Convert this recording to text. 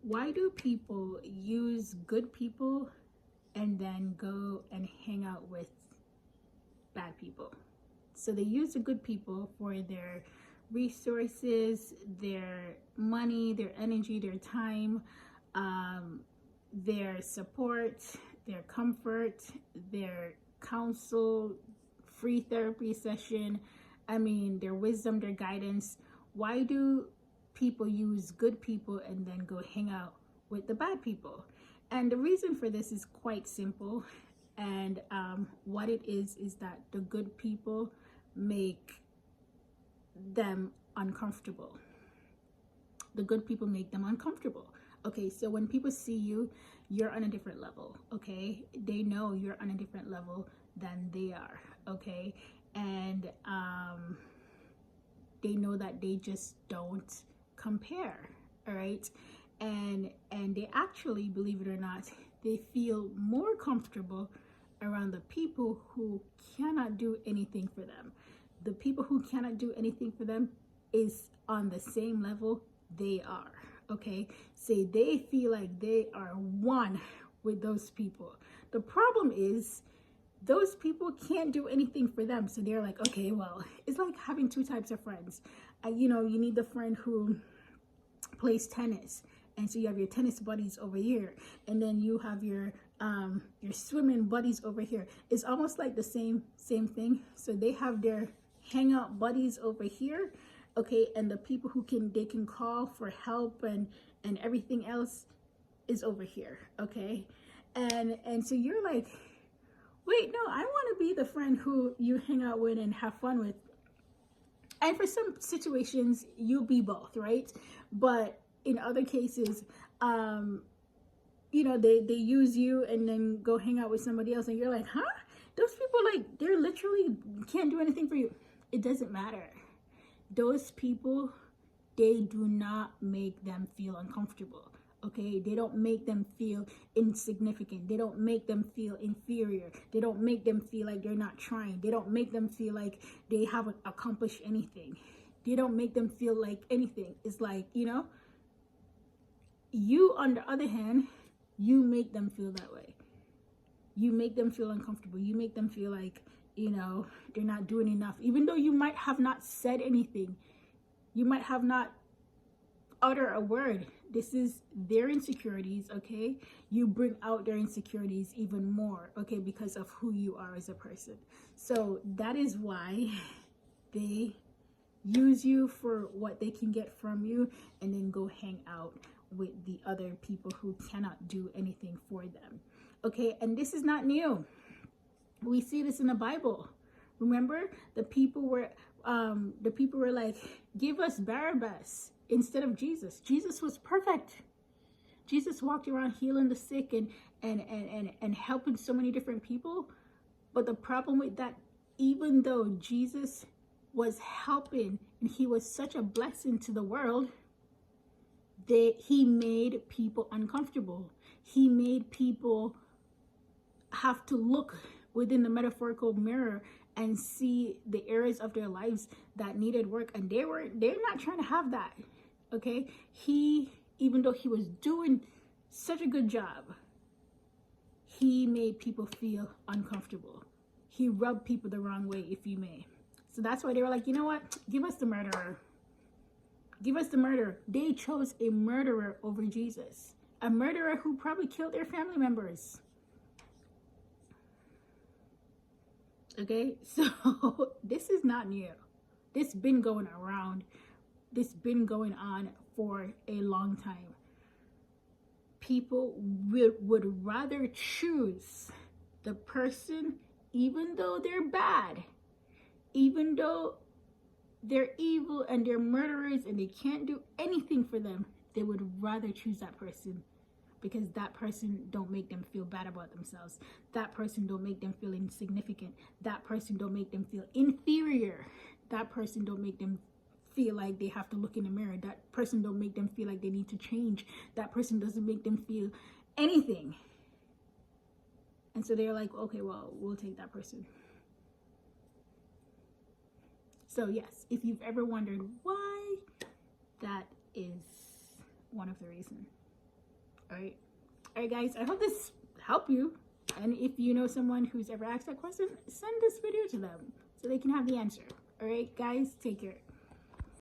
Why do people use good people and then go and hang out with bad people? So they use the good people for their resources, their money, their energy, their time, their support, their comfort, their counsel, free therapy session, their wisdom, their guidance. Why do people use good people and then go hang out with the bad people? And the reason for this is quite simple. And what it is that the good people make them uncomfortable. The good people make them uncomfortable. Okay, so when people see you, you're on a different level, okay? They know you're on a different level than they are, okay? And they know that they just don't compare, all right? And they actually, believe it or not, they feel more comfortable around the people who cannot do anything for them. The people who cannot do anything for them is on the same level they are, okay? So they feel like they are one with those people. The problem is those people can't do anything for them. So they're like, okay, well, it's like having two types of friends. You need the friend who plays tennis, and so you have your tennis buddies over here, and then you have your swimming buddies over here. It's almost like the same thing. So they have their hangout buddies over here, okay, and the people who they can call for help and everything else is over here, okay? And so you're like, wait, no, I want to be the friend who you hang out with and have fun with. And for some situations, you'll be both, right? But in other cases, they use you and then go hang out with somebody else, and you're like, huh? Those people, like, they're literally can't do anything for you. It doesn't matter. Those people, they do not make them feel uncomfortable. Okay, they don't make them feel insignificant. They don't make them feel inferior. They don't make them feel like they're not trying. They don't make them feel like they haven't accomplished anything. They don't make them feel like anything. It's like, you, on the other hand, you make them feel that way. You make them feel uncomfortable. You make them feel like, they're not doing enough. Even though you might have not said anything, you might have not uttered a word. This is their insecurities, okay? You bring out their insecurities even more, okay, because of who you are as a person. So that is why they use you for what they can get from you and then go hang out with the other people who cannot do anything for them, okay? And this is not new. We see this in the Bible. Remember, the people were like, give us Barabbas instead of Jesus. Jesus was perfect. Jesus walked around healing the sick and helping so many different people. But the problem with that, even though Jesus was helping and he was such a blessing to the world, he made people uncomfortable. He made people have to look within the metaphorical mirror and see the areas of their lives that needed work, and they're not trying to have that, okay? Even though he was doing such a good job, he made people feel uncomfortable. He rubbed people the wrong way, if you may. So that's why they were like, you know what? Give us the murderer. Give us the murderer. They chose a murderer over Jesus, a murderer who probably killed their family members. Okay, so this is not new. This been going around. This been going on for a long time. People would rather choose the person, even though they're bad, even though they're evil and they're murderers and they can't do anything for them, they would rather choose that person, because that person don't make them feel bad about themselves. That person don't make them feel insignificant. That person don't make them feel inferior. That person don't make them feel like they have to look in the mirror. That person don't make them feel like they need to change. That person doesn't make them feel anything. And so they're like, okay, well, we'll take that person. So yes, if you've ever wondered why, that is one of the reasons. All right, guys, I hope this helped you. And if you know someone who's ever asked that question, send this video to them so they can have the answer. All right, guys, take care.